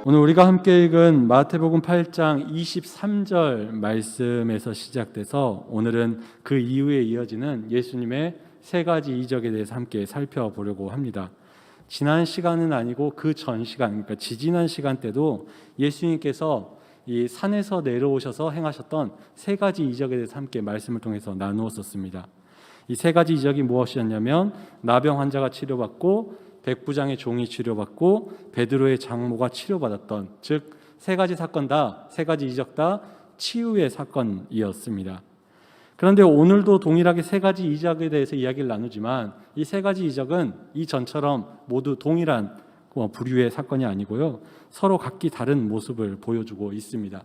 오늘 우리가 함께 읽은 마태복음 8장 23절 말씀에서 시작돼서 오늘은 그 이후에 이어지는 예수님의 세 가지 이적에 대해서 함께 살펴보려고 합니다. 지난 시간은 아니고 그 전 시간, 그러니까 지지난 시간 때도 예수님께서 이 산에서 내려오셔서 행하셨던 세 가지 이적에 대해서 함께 말씀을 통해서 나누었었습니다. 이 세 가지 이적이 무엇이었냐면 나병 환자가 치료받고 백부장의 종이 치료받고 베드로의 장모가 치료받았던, 즉 세 가지 사건 다, 세 가지 이적 다 치유의 사건이었습니다. 그런데 오늘도 동일하게 세 가지 이적에 대해서 이야기를 나누지만 이 세 가지 이적은 이전처럼 모두 동일한 부류의 사건이 아니고요, 서로 각기 다른 모습을 보여주고 있습니다.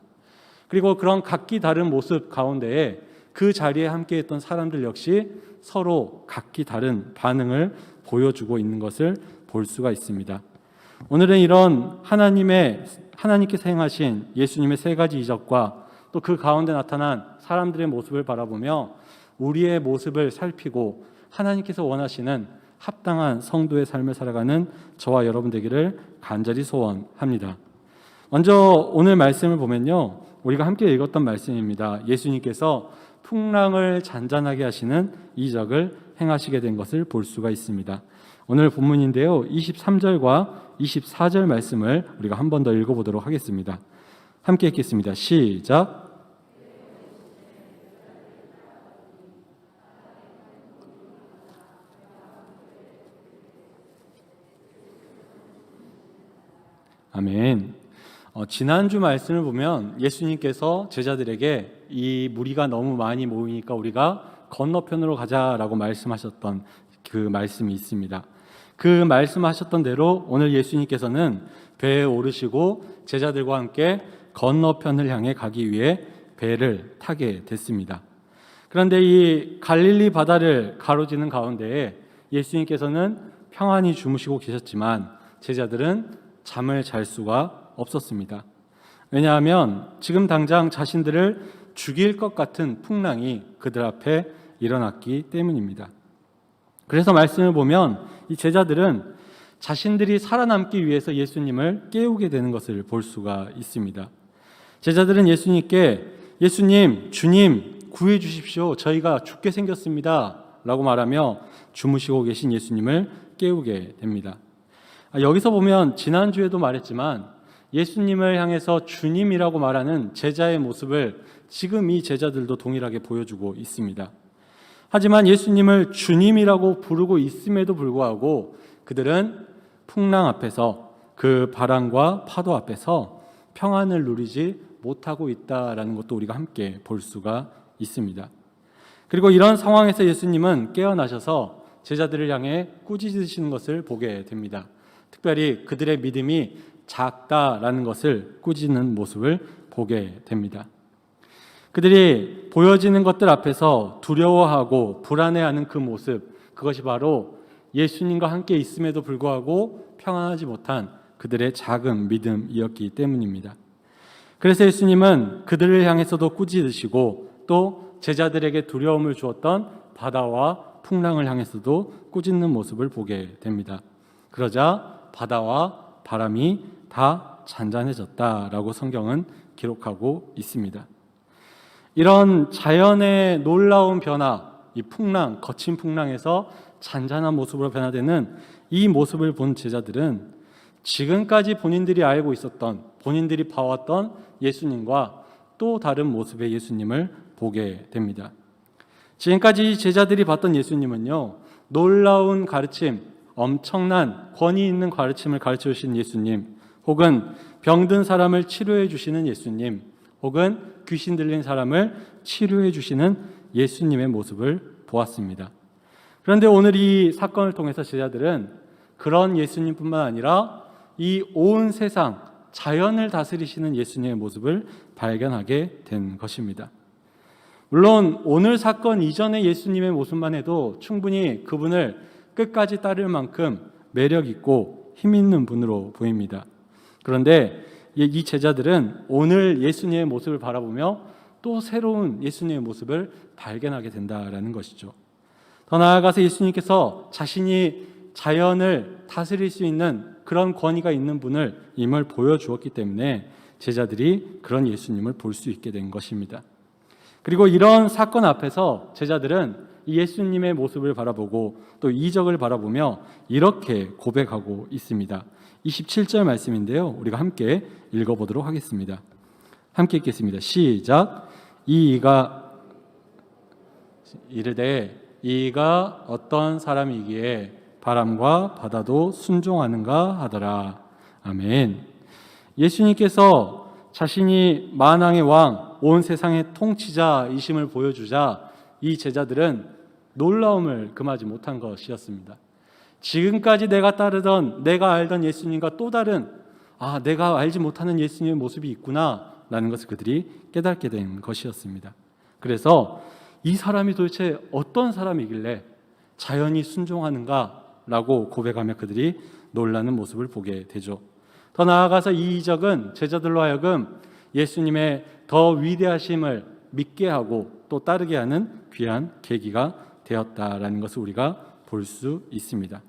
그리고 그런 각기 다른 모습 가운데에 그 자리에 함께했던 사람들 역시 서로 각기 다른 반응을 보여주고 있는 것을 볼 수가 있습니다. 오늘은 이런 하나님께서 행하신 예수님의 세 가지 이적과 또 그 가운데 나타난 사람들의 모습을 바라보며 우리의 모습을 살피고 하나님께서 원하시는 합당한 성도의 삶을 살아가는 저와 여러분 되기를 간절히 소원합니다. 먼저 오늘 말씀을 보면요, 우리가 함께 읽었던 말씀입니다. 예수님께서 풍랑을 잔잔하게 하시는 이적을 행하시게 된 것을 볼 수가 있습니다. 오늘 본문인데요, 23절과 24절 말씀을 우리가 한 번 더 읽어보도록 하겠습니다. 함께 읽겠습니다. 시작. 아멘. 지난주 말씀을 보면 예수님께서 제자들에게 이 무리가 너무 많이 모이니까 우리가 건너편으로 가자라고 말씀하셨던 그 말씀이 있습니다. 그 말씀하셨던 대로 오늘 예수님께서는 배에 오르시고 제자들과 함께 건너편을 향해 가기 위해 배를 타게 됐습니다. 그런데 이 갈릴리 바다를 가로지는 가운데에 예수님께서는 평안히 주무시고 계셨지만 제자들은 잠을 잘 수가 없었습니다. 왜냐하면 지금 당장 자신들을 죽일 것 같은 풍랑이 그들 앞에 일어났기 때문입니다. 그래서 말씀을 보면 이 제자들은 자신들이 살아남기 위해서 예수님을 깨우게 되는 것을 볼 수가 있습니다. 제자들은 예수님께 예수님, 주님 구해 주십시오. 저희가 죽게 생겼습니다. 라고 말하며 주무시고 계신 예수님을 깨우게 됩니다. 여기서 보면 지난주에도 말했지만 예수님을 향해서 주님이라고 말하는 제자의 모습을 지금 이 제자들도 동일하게 보여주고 있습니다. 하지만 예수님을 주님이라고 부르고 있음에도 불구하고 그들은 풍랑 앞에서, 그 바람과 파도 앞에서 평안을 누리지 못하고 있다라는 것도 우리가 함께 볼 수가 있습니다. 그리고 이런 상황에서 예수님은 깨어나셔서 제자들을 향해 꾸짖으시는 것을 보게 됩니다. 특별히 그들의 믿음이 작다라는 것을 꾸짖는 모습을 보게 됩니다. 그들이 보여지는 것들 앞에서 두려워하고 불안해하는 그 모습, 그것이 바로 예수님과 함께 있음에도 불구하고 평안하지 못한 그들의 작은 믿음이었기 때문입니다. 그래서 예수님은 그들을 향해서도 꾸짖으시고 또 제자들에게 두려움을 주었던 바다와 풍랑을 향해서도 꾸짖는 모습을 보게 됩니다. 그러자 바다와 바람이 다 잔잔해졌다라고 성경은 기록하고 있습니다. 이런 자연의 놀라운 변화, 이 풍랑, 거친 풍랑에서 잔잔한 모습으로 변화되는 이 모습을 본 제자들은 지금까지 본인들이 알고 있었던, 본인들이 봐왔던 예수님과 또 다른 모습의 예수님을 보게 됩니다. 지금까지 제자들이 봤던 예수님은요, 놀라운 가르침, 엄청난 권위 있는 가르침을 가르쳐 주신 예수님, 혹은 병든 사람을 치료해 주시는 예수님, 혹은 귀신 들린 사람을 치료해 주시는 예수님의 모습을 보았습니다. 그런데 오늘 이 사건을 통해서 제자들은 그런 예수님뿐만 아니라 이 온 세상, 자연을 다스리시는 예수님의 모습을 발견하게 된 것입니다. 물론 오늘 사건 이전의 예수님의 모습만 해도 충분히 그분을 끝까지 따를 만큼 매력 있고 힘 있는 분으로 보입니다. 그런데 이 제자들은 오늘 예수님의 모습을 바라보며 또 새로운 예수님의 모습을 발견하게 된다라는 것이죠. 더 나아가서 예수님께서 자신이 자연을 다스릴 수 있는 그런 권위가 있는 분임을 보여주었기 때문에 제자들이 그런 예수님을 볼 수 있게 된 것입니다. 그리고 이런 사건 앞에서 제자들은 이 예수님의 모습을 바라보고 또 이적을 바라보며 이렇게 고백하고 있습니다. 27절 말씀인데요. 우리가 함께 읽어보도록 하겠습니다. 함께 읽겠습니다. 시작. 이가 이르되 이가 어떤 사람이기에 바람과 바다도 순종하는가 하더라. 아멘. 예수님께서 자신이 만왕의 왕, 온 세상의 통치자이심을 보여주자 이 제자들은 놀라움을 금하지 못한 것이었습니다. 지금까지 내가 따르던, 내가 알던 예수님과 또 다른, 내가 알지 못하는 예수님의 모습이 있구나 라는 것을 그들이 깨닫게 된 것이었습니다. 그래서 이 사람이 도대체 어떤 사람이길래 자연히 순종하는가 라고 고백하며 그들이 놀라는 모습을 보게 되죠. 더 나아가서 이 이적은 제자들로 하여금 예수님의 더 위대하심을 믿게 하고 또 따르게 하는 귀한 계기가 되었다라는 것을 우리가 볼 수 있습니다.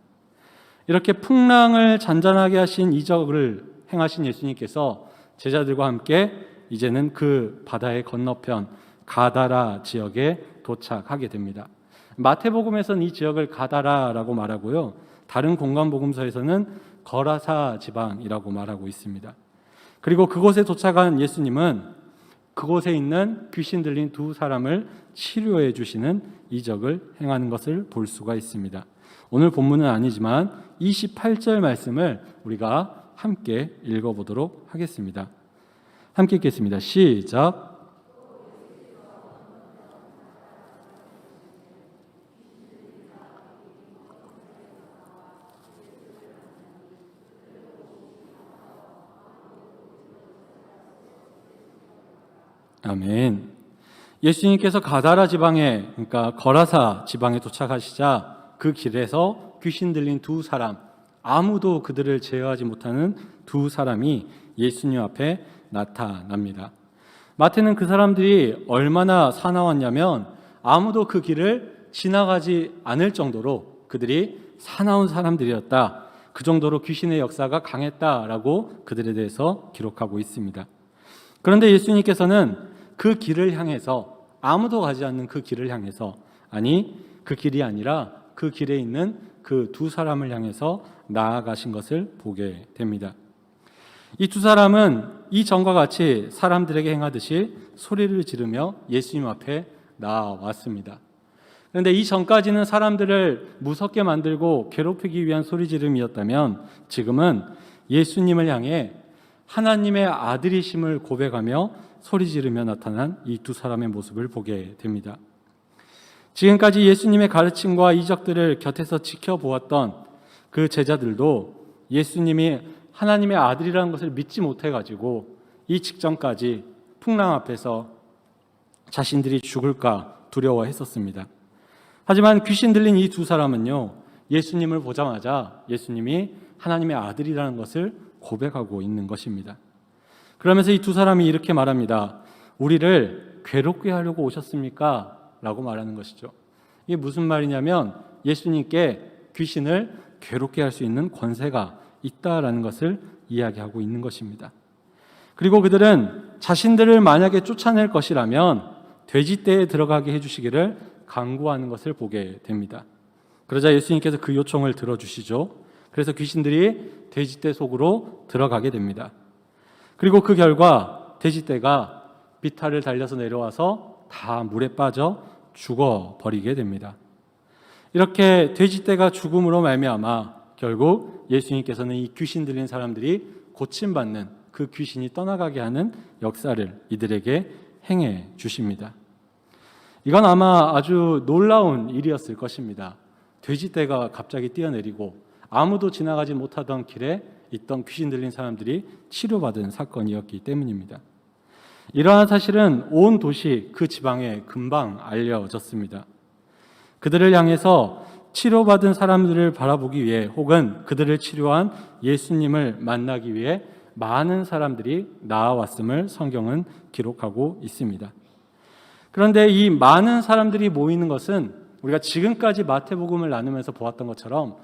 이렇게 풍랑을 잔잔하게 하신 이적을 행하신 예수님께서 제자들과 함께 이제는 그 바다의 건너편 가다라 지역에 도착하게 됩니다. 마태복음에서는 이 지역을 가다라라고 말하고요. 다른 공간복음서에서는 거라사 지방이라고 말하고 있습니다. 그리고 그곳에 도착한 예수님은 그곳에 있는 귀신 들린 두 사람을 치료해 주시는 이적을 행하는 것을 볼 수가 있습니다. 오늘 본문은 아니지만 28절 말씀을 우리가 함께 읽어보도록 하겠습니다. 함께 읽겠습니다. 시작. 아멘. 예수님께서 가다라 지방에, 그러니까 거라사 지방에 도착하시자 그 길에서 귀신 들린 두 사람, 아무도 그들을 제어하지 못하는 두 사람이 예수님 앞에 나타납니다. 마태는 그 사람들이 얼마나 사나웠냐면 아무도 그 길을 지나가지 않을 정도로 그들이 사나운 사람들이었다. 그 정도로 귀신의 역사가 강했다라고 그들에 대해서 기록하고 있습니다. 그런데 예수님께서는 그 길을 향해서, 아무도 가지 않는 그 길을 향해서, 아니 그 길이 아니라 그 길에 있는 그 두 사람을 향해서 나아가신 것을 보게 됩니다. 이 두 사람은 이전과 같이 사람들에게 행하듯이 소리를 지르며 예수님 앞에 나왔습니다. 그런데 이전까지는 사람들을 무섭게 만들고 괴롭히기 위한 소리 지름이었다면 지금은 예수님을 향해 하나님의 아들이심을 고백하며 소리 지르며 나타난 이 두 사람의 모습을 보게 됩니다. 지금까지 예수님의 가르침과 이적들을 곁에서 지켜보았던 그 제자들도 예수님이 하나님의 아들이라는 것을 믿지 못해가지고 이 직전까지 풍랑 앞에서 자신들이 죽을까 두려워했었습니다. 하지만 귀신 들린 이 두 사람은요, 예수님을 보자마자 예수님이 하나님의 아들이라는 것을 고백하고 있는 것입니다. 그러면서 이 두 사람이 이렇게 말합니다. 우리를 괴롭게 하려고 오셨습니까? 라고 말하는 것이죠. 이게 무슨 말이냐면 예수님께 귀신을 괴롭게 할 수 있는 권세가 있다라는 것을 이야기하고 있는 것입니다. 그리고 그들은 자신들을 만약에 쫓아낼 것이라면 돼지떼에 들어가게 해주시기를 간구하는 것을 보게 됩니다. 그러자 예수님께서 그 요청을 들어주시죠. 그래서 귀신들이 돼지떼 속으로 들어가게 됩니다. 그리고 그 결과 돼지떼가 비탈을 달려서 내려와서 다 물에 빠져 죽어버리게 됩니다. 이렇게 돼지떼가 죽음으로 말미암아 결국 예수님께서는 이 귀신 들린 사람들이 고침받는, 그 귀신이 떠나가게 하는 역사를 이들에게 행해 주십니다. 이건 아마 아주 놀라운 일이었을 것입니다. 돼지떼가 갑자기 뛰어내리고 아무도 지나가지 못하던 길에 있던 귀신 들린 사람들이 치료받은 사건이었기 때문입니다. 이러한 사실은 온 도시 그 지방에 금방 알려졌습니다. 그들을 향해서 치료받은 사람들을 바라보기 위해 혹은 그들을 치료한 예수님을 만나기 위해 많은 사람들이 나아왔음을 성경은 기록하고 있습니다. 그런데 이 많은 사람들이 모이는 것은 우리가 지금까지 마태복음을 나누면서 보았던 것처럼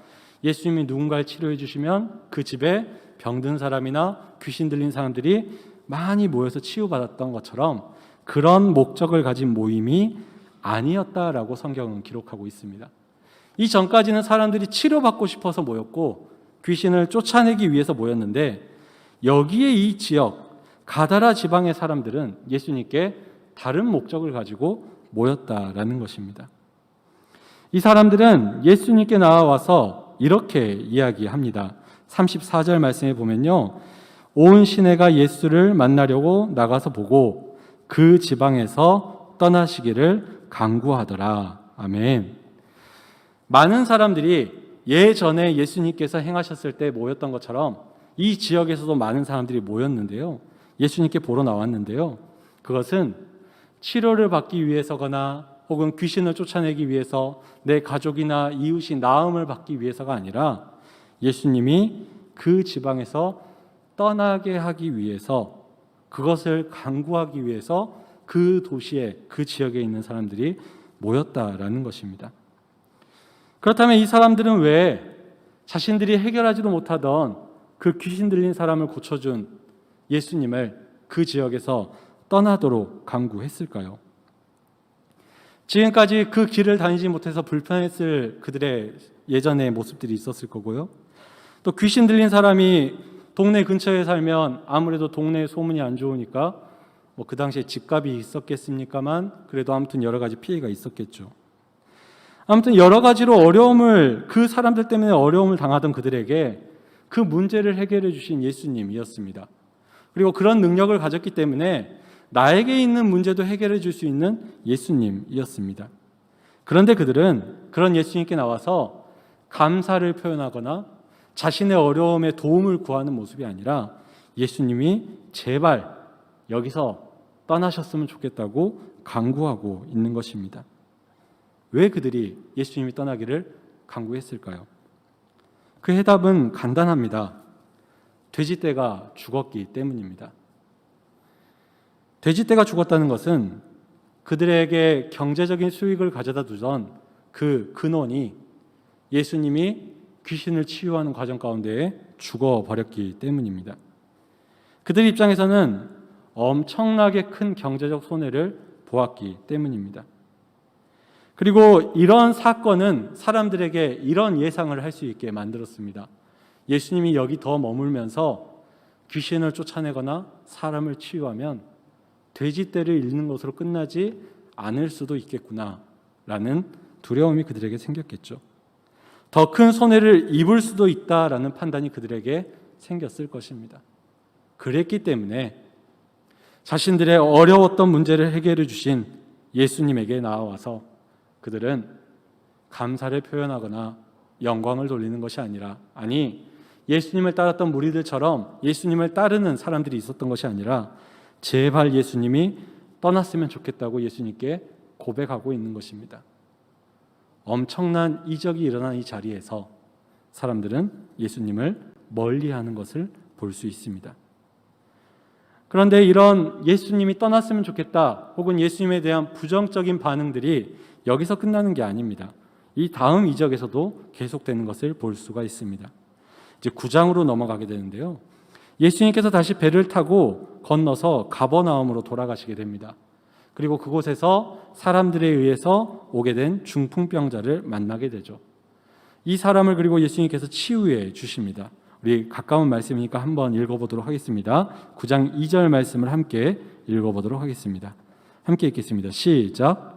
예수님이 누군가를 치료해 주시면 그 집에 병든 사람이나 귀신 들린 사람들이 많이 모여서 치유받았던 것처럼 그런 목적을 가진 모임이 아니었다라고 성경은 기록하고 있습니다. 이전까지는 사람들이 치료받고 싶어서 모였고 귀신을 쫓아내기 위해서 모였는데, 여기에 이 지역 가다라 지방의 사람들은 예수님께 다른 목적을 가지고 모였다라는 것입니다. 이 사람들은 예수님께 나와서 이렇게 이야기합니다. 34절 말씀에 보면요, 온 시내가 예수를 만나려고 나가서 보고 그 지방에서 떠나시기를 간구하더라. 아멘. 많은 사람들이 예전에 예수님께서 행하셨을 때 모였던 것처럼 이 지역에서도 많은 사람들이 모였는데요, 예수님께 보러 나왔는데요, 그것은 치료를 받기 위해서거나 혹은 귀신을 쫓아내기 위해서 내 가족이나 이웃이 나음을 받기 위해서가 아니라 예수님이 그 지방에서 떠나게 하기 위해서, 그것을 간구하기 위해서 그 도시에, 그 지역에 있는 사람들이 모였다라는 것입니다. 그렇다면 이 사람들은 왜 자신들이 해결하지도 못하던 그 귀신 들린 사람을 고쳐준 예수님을 그 지역에서 떠나도록 간구했을까요? 지금까지 그 길을 다니지 못해서 불편했을 그들의 예전의 모습들이 있었을 거고요. 또 귀신 들린 사람이 동네 근처에 살면 아무래도 동네에 소문이 안 좋으니까 그 당시에 집값이 있었겠습니까만 그래도 아무튼 여러 가지 피해가 있었겠죠. 아무튼 여러 가지로 어려움을, 그 사람들 때문에 어려움을 당하던 그들에게 그 문제를 해결해 주신 예수님이었습니다. 그리고 그런 능력을 가졌기 때문에 나에게 있는 문제도 해결해 줄 수 있는 예수님이었습니다. 그런데 그들은 그런 예수님께 나와서 감사를 표현하거나 자신의 어려움에 도움을 구하는 모습이 아니라 예수님이 제발 여기서 떠나셨으면 좋겠다고 간구하고 있는 것입니다. 왜 그들이 예수님이 떠나기를 간구했을까요? 그 해답은 간단합니다. 돼지떼가 죽었기 때문입니다. 돼지떼가 죽었다는 것은 그들에게 경제적인 수익을 가져다 두던 그 근원이 예수님이 귀신을 치유하는 과정 가운데 죽어버렸기 때문입니다. 그들 입장에서는 엄청나게 큰 경제적 손해를 보았기 때문입니다. 그리고 이런 사건은 사람들에게 이런 예상을 할 수 있게 만들었습니다. 예수님이 여기 더 머물면서 귀신을 쫓아내거나 사람을 치유하면 돼지떼를 잃는 것으로 끝나지 않을 수도 있겠구나라는 두려움이 그들에게 생겼겠죠. 더 큰 손해를 입을 수도 있다라는 판단이 그들에게 생겼을 것입니다. 그랬기 때문에 자신들의 어려웠던 문제를 해결해 주신 예수님에게 나와서 그들은 감사를 표현하거나 영광을 돌리는 것이 아니라, 예수님을 따랐던 무리들처럼 예수님을 따르는 사람들이 있었던 것이 아니라 제발 예수님이 떠났으면 좋겠다고 예수님께 고백하고 있는 것입니다. 엄청난 이적이 일어난 이 자리에서 사람들은 예수님을 멀리하는 것을 볼 수 있습니다. 그런데 이런 예수님이 떠났으면 좋겠다 혹은 예수님에 대한 부정적인 반응들이 여기서 끝나는 게 아닙니다. 이 다음 이적에서도 계속되는 것을 볼 수가 있습니다. 이제 9장으로 넘어가게 되는데요, 예수님께서 다시 배를 타고 건너서 가버나움으로 돌아가시게 됩니다. 그리고 그곳에서 사람들에 의해서 오게 된 중풍병자를 만나게 되죠. 이 사람을 그리고 예수님께서 치유해 주십니다. 우리 가까운 말씀이니까 한번 읽어보도록 하겠습니다. 9장 2절 말씀을 함께 읽어보도록 하겠습니다. 함께 읽겠습니다. 시작.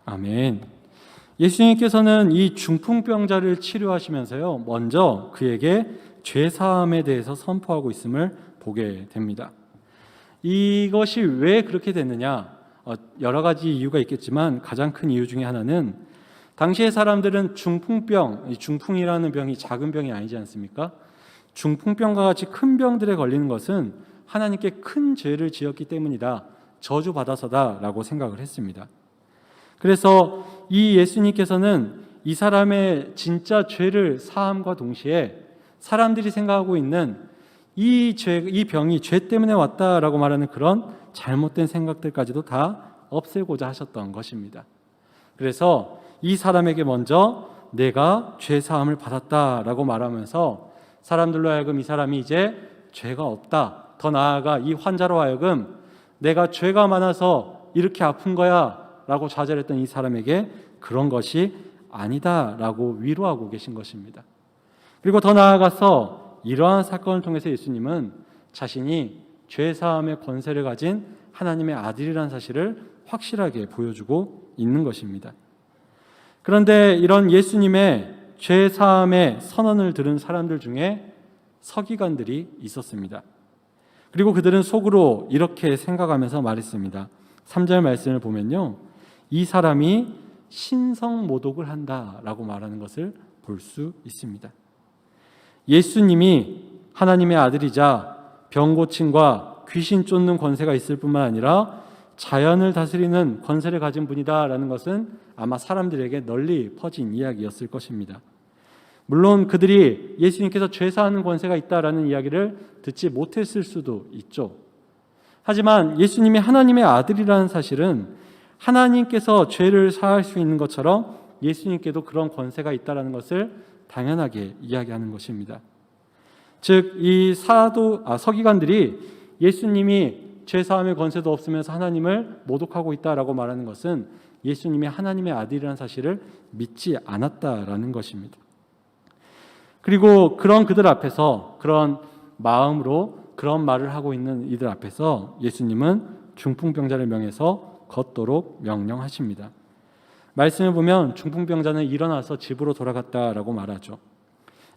아멘. 예수님께서는 이 중풍병자를 치료하시면서요, 먼저 그에게 죄사함에 대해서 선포하고 있음을 보게 됩니다. 이것이 왜 그렇게 됐느냐? 여러 가지 이유가 있겠지만 가장 큰 이유 중에 하나는 당시의 사람들은 중풍병, 중풍이라는 병이 작은 병이 아니지 않습니까? 중풍병과 같이 큰 병들에 걸리는 것은 하나님께 큰 죄를 지었기 때문이다, 저주받아서다라고 생각을 했습니다. 그래서 이 예수님께서는 이 사람의 진짜 죄를 사함과 동시에 사람들이 생각하고 있는 이 병이 죄 때문에 왔다라고 말하는 그런 잘못된 생각들까지도 다 없애고자 하셨던 것입니다. 그래서 이 사람에게 먼저 내가 죄 사함을 받았다라고 말하면서 사람들로 하여금 이 사람이 이제 죄가 없다, 더 나아가 이 환자로 하여금 내가 죄가 많아서 이렇게 아픈 거야 라고 좌절했던 이 사람에게 그런 것이 아니다 라고 위로하고 계신 것입니다. 그리고 더 나아가서 이러한 사건을 통해서 예수님은 자신이 죄 사함의 권세를 가진 하나님의 아들이라는 사실을 확실하게 보여주고 있는 것입니다. 그런데 이런 예수님의 죄 사함의 선언을 들은 사람들 중에 서기관들이 있었습니다. 그리고 그들은 속으로 이렇게 생각하면서 말했습니다. 3절 말씀을 보면요, 이 사람이 신성모독을 한다라고 말하는 것을 볼 수 있습니다. 예수님이 하나님의 아들이자 병 고침과 귀신 쫓는 권세가 있을 뿐만 아니라 자연을 다스리는 권세를 가진 분이다라는 것은 아마 사람들에게 널리 퍼진 이야기였을 것입니다. 물론 그들이 예수님께서 죄 사하는 권세가 있다라는 이야기를 듣지 못했을 수도 있죠. 하지만 예수님이 하나님의 아들이라는 사실은 하나님께서 죄를 사할 수 있는 것처럼 예수님께도 그런 권세가 있다라는 것을 당연하게 이야기하는 것입니다. 즉, 이 서기관들이 예수님이 죄 사함의 권세도 없으면서 하나님을 모독하고 있다라고 말하는 것은 예수님이 하나님의 아들이라는 사실을 믿지 않았다라는 것입니다. 그리고 그런 그들 앞에서, 그런 마음으로 그런 말을 하고 있는 이들 앞에서 예수님은 중풍병자를 명해서 걷도록 명령하십니다. 말씀을 보면 중풍병자는 일어나서 집으로 돌아갔다라고 말하죠.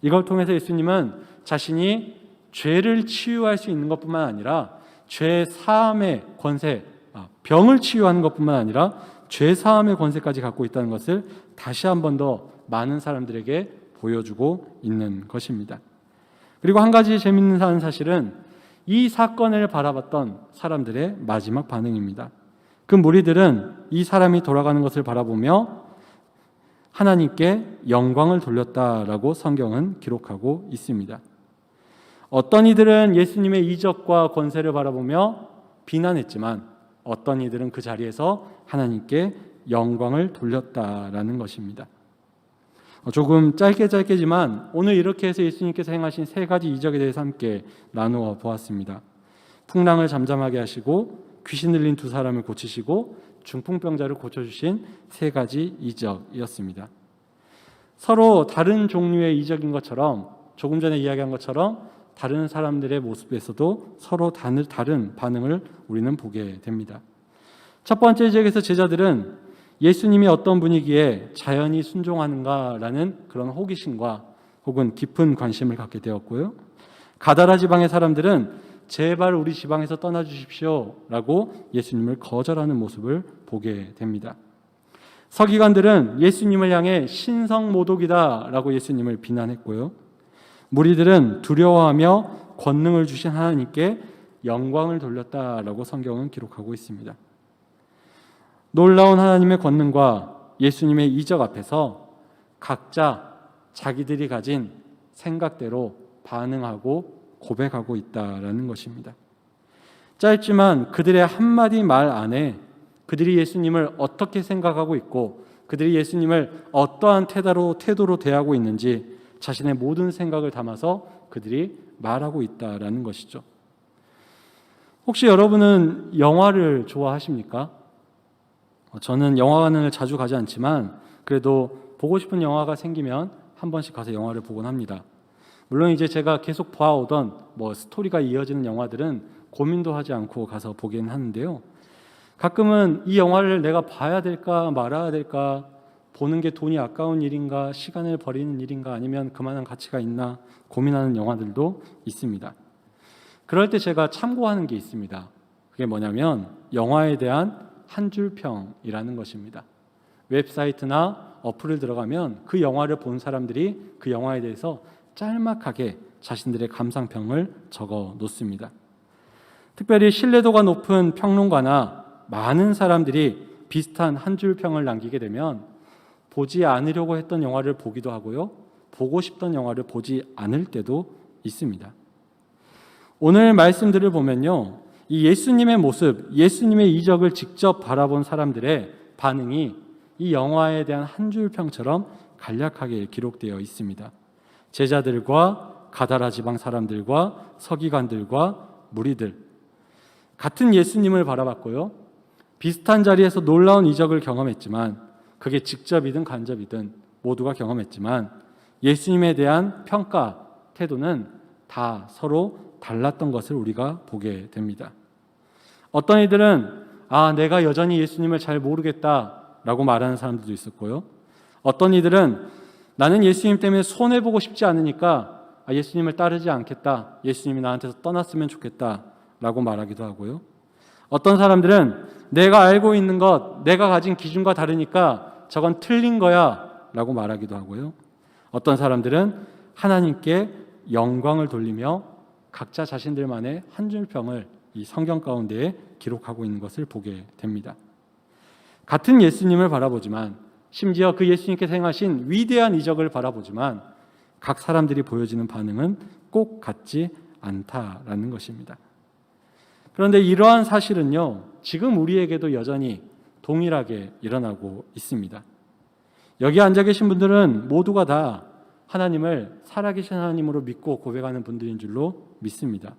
이걸 통해서 예수님은 자신이 죄를 치유할 수 있는 것뿐만 아니라 죄 사함의 권세, 병을 치유하는 것뿐만 아니라 죄 사함의 권세까지 갖고 있다는 것을 다시 한 번 더 많은 사람들에게 보여주고 있는 것입니다. 그리고 한 가지 재미있는 사실은 이 사건을 바라봤던 사람들의 마지막 반응입니다. 그 무리들은 이 사람이 돌아가는 것을 바라보며 하나님께 영광을 돌렸다라고 성경은 기록하고 있습니다. 어떤 이들은 예수님의 이적과 권세를 바라보며 비난했지만 어떤 이들은 그 자리에서 하나님께 영광을 돌렸다라는 것입니다. 조금 짧게지만 오늘 이렇게 해서 예수님께서 행하신 세 가지 이적에 대해서 함께 나누어 보았습니다. 풍랑을 잠잠하게 하시고 귀신 들린 두 사람을 고치시고 중풍병자를 고쳐주신 세 가지 이적이었습니다. 서로 다른 종류의 이적인 것처럼, 조금 전에 이야기한 것처럼 다른 사람들의 모습에서도 서로 다른 반응을 우리는 보게 됩니다. 첫 번째 이적에서 제자들은 예수님이 어떤 분이기에 자연히 순종하는가라는 그런 호기심과 혹은 깊은 관심을 갖게 되었고요. 가다라 지방의 사람들은 제발 우리 지방에서 떠나주십시오 라고 예수님을 거절하는 모습을 보게 됩니다. 서기관들은 예수님을 향해 신성모독이다 라고 예수님을 비난했고요. 무리들은 두려워하며 권능을 주신 하나님께 영광을 돌렸다라고 성경은 기록하고 있습니다. 놀라운 하나님의 권능과 예수님의 이적 앞에서 각자 자기들이 가진 생각대로 반응하고 고백하고 있다라는 것입니다. 짧지만 그들의 한마디 말 안에 그들이 예수님을 어떻게 생각하고 있고 그들이 예수님을 어떠한 태도로 대하고 있는지 자신의 모든 생각을 담아서 그들이 말하고 있다라는 것이죠. 혹시 여러분은 영화를 좋아하십니까? 저는 영화관을 자주 가지 않지만 그래도 보고 싶은 영화가 생기면 한 번씩 가서 영화를 보곤 합니다. 물론 이제 제가 계속 봐오던 스토리가 이어지는 영화들은 고민도 하지 않고 가서 보긴 하는데요. 가끔은 이 영화를 내가 봐야 될까 말아야 될까, 보는 게 돈이 아까운 일인가, 시간을 버리는 일인가, 아니면 그만한 가치가 있나 고민하는 영화들도 있습니다. 그럴 때 제가 참고하는 게 있습니다. 그게 뭐냐면 영화에 대한 한 줄 평이라는 것입니다. 웹사이트나 어플을 들어가면 그 영화를 본 사람들이 그 영화에 대해서 짤막하게 자신들의 감상평을 적어 놓습니다. 특별히 신뢰도가 높은 평론가나 많은 사람들이 비슷한 한 줄 평을 남기게 되면 보지 않으려고 했던 영화를 보기도 하고요. 보고 싶던 영화를 보지 않을 때도 있습니다. 오늘 말씀들을 보면요, 이 예수님의 모습, 예수님의 이적을 직접 바라본 사람들의 반응이 이 영화에 대한 한 줄 평처럼 간략하게 기록되어 있습니다. 제자들과 가다라 지방 사람들과 서기관들과 무리들, 같은 예수님을 바라봤고요, 비슷한 자리에서 놀라운 이적을 경험했지만, 그게 직접이든 간접이든 모두가 경험했지만 예수님에 대한 평가, 태도는 다 서로 달랐던 것을 우리가 보게 됩니다. 어떤 이들은 내가 여전히 예수님을 잘 모르겠다라고 말하는 사람들도 있었고요, 어떤 이들은 나는 예수님 때문에 손해보고 싶지 않으니까 예수님을 따르지 않겠다, 예수님이 나한테서 떠났으면 좋겠다라고 말하기도 하고요, 어떤 사람들은 내가 알고 있는 것, 내가 가진 기준과 다르니까 저건 틀린 거야 라고 말하기도 하고요, 어떤 사람들은 하나님께 영광을 돌리며 각자 자신들만의 한 줄 평을 이 성경 가운데에 기록하고 있는 것을 보게 됩니다. 같은 예수님을 바라보지만, 심지어 그 예수님께서 행하신 위대한 이적을 바라보지만 각 사람들이 보여지는 반응은 꼭 같지 않다라는 것입니다. 그런데 이러한 사실은요, 지금 우리에게도 여전히 동일하게 일어나고 있습니다. 여기 앉아 계신 분들은 모두가 다 하나님을 살아계신 하나님으로 믿고 고백하는 분들인 줄로 믿습니다.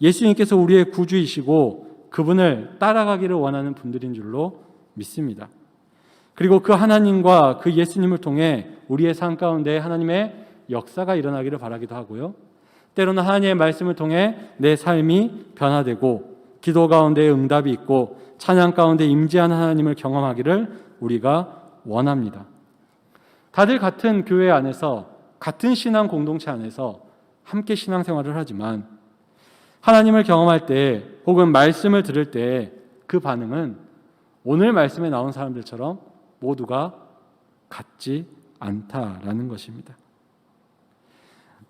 예수님께서 우리의 구주이시고 그분을 따라가기를 원하는 분들인 줄로 믿습니다. 그리고 그 하나님과 그 예수님을 통해 우리의 삶 가운데 하나님의 역사가 일어나기를 바라기도 하고요, 때로는 하나님의 말씀을 통해 내 삶이 변화되고 기도 가운데 응답이 있고 찬양 가운데 임재하는 하나님을 경험하기를 우리가 원합니다. 다들 같은 교회 안에서, 같은 신앙 공동체 안에서 함께 신앙생활을 하지만 하나님을 경험할 때 혹은 말씀을 들을 때 그 반응은 오늘 말씀에 나온 사람들처럼 모두가 같지 않다라는 것입니다.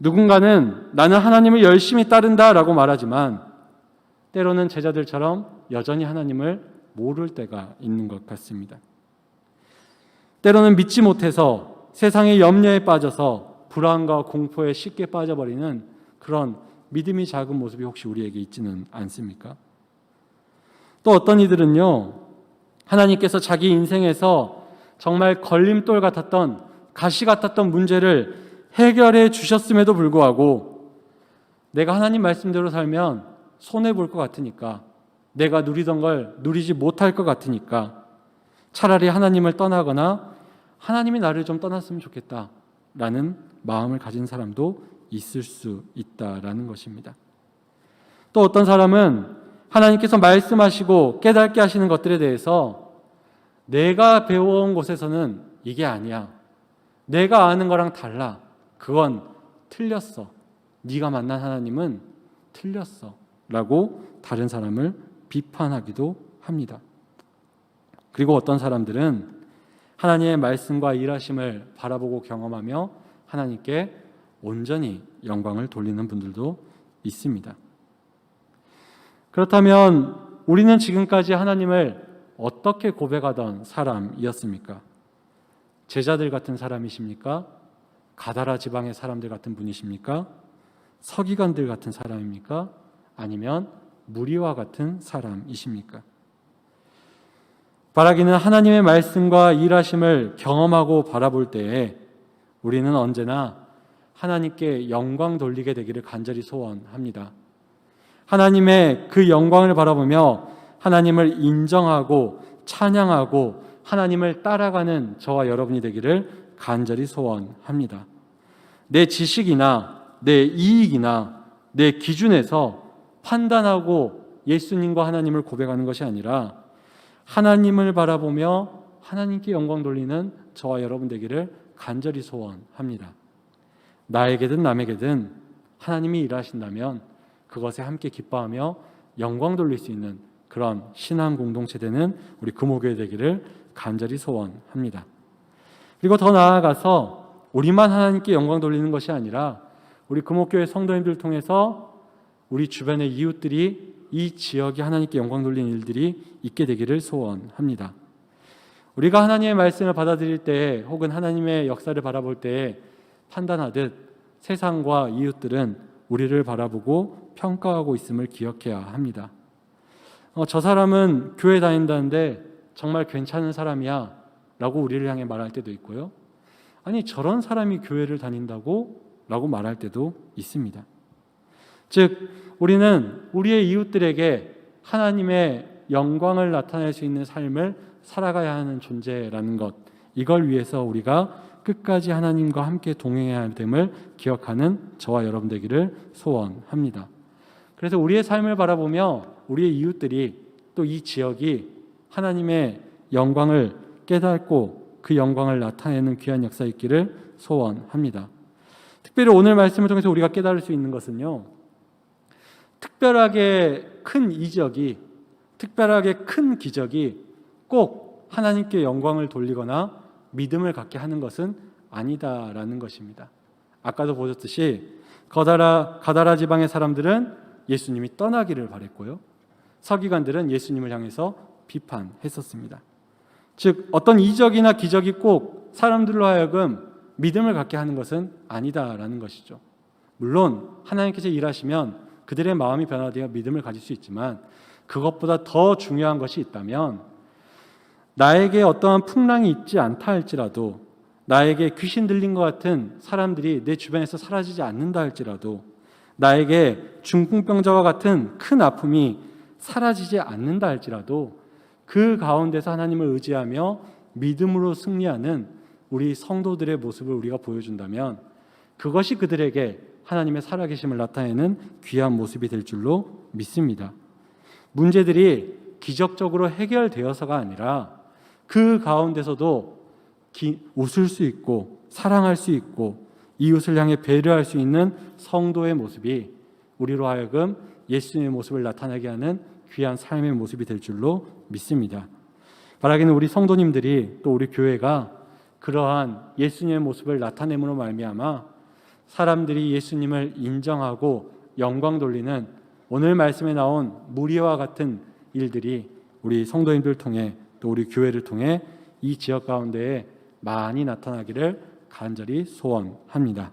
누군가는 나는 하나님을 열심히 따른다라고 말하지만 때로는 제자들처럼 여전히 하나님을 모를 때가 있는 것 같습니다. 때로는 믿지 못해서 세상의 염려에 빠져서 불안과 공포에 쉽게 빠져버리는 그런 믿음이 작은 모습이 혹시 우리에게 있지는 않습니까? 또 어떤 이들은요, 하나님께서 자기 인생에서 정말 걸림돌 같았던, 가시 같았던 문제를 해결해 주셨음에도 불구하고 내가 하나님 말씀대로 살면 손해볼 것 같으니까, 내가 누리던 걸 누리지 못할 것 같으니까 차라리 하나님을 떠나거나 하나님이 나를 좀 떠났으면 좋겠다라는 마음을 가진 사람도 있을 수 있다라는 것입니다. 또 어떤 사람은 하나님께서 말씀하시고 깨닫게 하시는 것들에 대해서 내가 배워온 곳에서는 이게 아니야, 내가 아는 거랑 달라, 그건 틀렸어, 네가 만난 하나님은 틀렸어 라고 다른 사람을 비판하기도 합니다. 그리고 어떤 사람들은 하나님의 말씀과 일하심을 바라보고 경험하며 하나님께 온전히 영광을 돌리는 분들도 있습니다. 그렇다면 우리는 지금까지 하나님을 어떻게 고백하던 사람이었습니까? 제자들 같은 사람이십니까? 가다라 지방의 사람들 같은 분이십니까? 서기관들 같은 사람입니까? 아니면 무리와 같은 사람이십니까? 바라기는 하나님의 말씀과 일하심을 경험하고 바라볼 때에 우리는 언제나 하나님께 영광 돌리게 되기를 간절히 소원합니다. 하나님의 그 영광을 바라보며 하나님을 인정하고 찬양하고 하나님을 따라가는 저와 여러분이 되기를 간절히 소원합니다. 내 지식이나 내 이익이나 내 기준에서 판단하고 예수님과 하나님을 고백하는 것이 아니라 하나님을 바라보며 하나님께 영광 돌리는 저와 여러분 되기를 간절히 소원합니다. 나에게든 남에게든 하나님이 일하신다면 그것에 함께 기뻐하며 영광 돌릴 수 있는 그런 신앙 공동체 되는 우리 금호교회 되기를 간절히 소원합니다. 그리고 더 나아가서 우리만 하나님께 영광 돌리는 것이 아니라 우리 금호교회 성도님들을 통해서 우리 주변의 이웃들이 이 지역이 하나님께 영광 돌리는 일들이 있게 되기를 소원합니다. 우리가 하나님의 말씀을 받아들일 때 혹은 하나님의 역사를 바라볼 때 판단하듯 세상과 이웃들은 우리를 바라보고 평가하고 있음을 기억해야 합니다. 저 사람은 교회 다닌다는데 정말 괜찮은 사람이야 라고 우리를 향해 말할 때도 있고요. 아니 저런 사람이 교회를 다닌다고? 라고 말할 때도 있습니다. 즉 우리는 우리의 이웃들에게 하나님의 영광을 나타낼 수 있는 삶을 살아가야 하는 존재라는 것, 이걸 위해서 우리가 끝까지 하나님과 함께 동행해야 됨을 기억하는 저와 여러분 되기를 소원합니다. 그래서 우리의 삶을 바라보며 우리의 이웃들이 또 이 지역이 하나님의 영광을 깨닫고 그 영광을 나타내는 귀한 역사 있기를 소원합니다. 특별히 오늘 말씀을 통해서 우리가 깨달을 수 있는 것은요, 특별하게 큰 이적이, 특별하게 큰 기적이 꼭 하나님께 영광을 돌리거나 믿음을 갖게 하는 것은 아니다라는 것입니다. 아까도 보셨듯이 가다라 지방의 사람들은 예수님이 떠나기를 바랬고요, 서기관들은 예수님을 향해서 비판했었습니다. 즉 어떤 이적이나 기적이 꼭 사람들로 하여금 믿음을 갖게 하는 것은 아니다라는 것이죠. 물론 하나님께서 일하시면 그들의 마음이 변화되어 믿음을 가질 수 있지만 그것보다 더 중요한 것이 있다면, 나에게 어떠한 풍랑이 있지 않다 할지라도, 나에게 귀신 들린 것 같은 사람들이 내 주변에서 사라지지 않는다 할지라도, 나에게 중풍병자와 같은 큰 아픔이 사라지지 않는다 할지라도 그 가운데서 하나님을 의지하며 믿음으로 승리하는 우리 성도들의 모습을 우리가 보여준다면 그것이 그들에게 하나님의 살아계심을 나타내는 귀한 모습이 될 줄로 믿습니다. 문제들이 기적적으로 해결되어서가 아니라 그 가운데서도 웃을 수 있고 사랑할 수 있고 이웃을 향해 배려할 수 있는 성도의 모습이 우리로 하여금 예수님의 모습을 나타나게 하는 귀한 삶의 모습이 될 줄로 믿습니다. 바라기는 우리 성도님들이 또 우리 교회가 그러한 예수님의 모습을 나타냄으로 말미암아 사람들이 예수님을 인정하고 영광 돌리는 오늘 말씀에 나온 무리와 같은 일들이 우리 성도님들 통해 또 우리 교회를 통해 이 지역 가운데에 많이 나타나기를 간절히 소원합니다.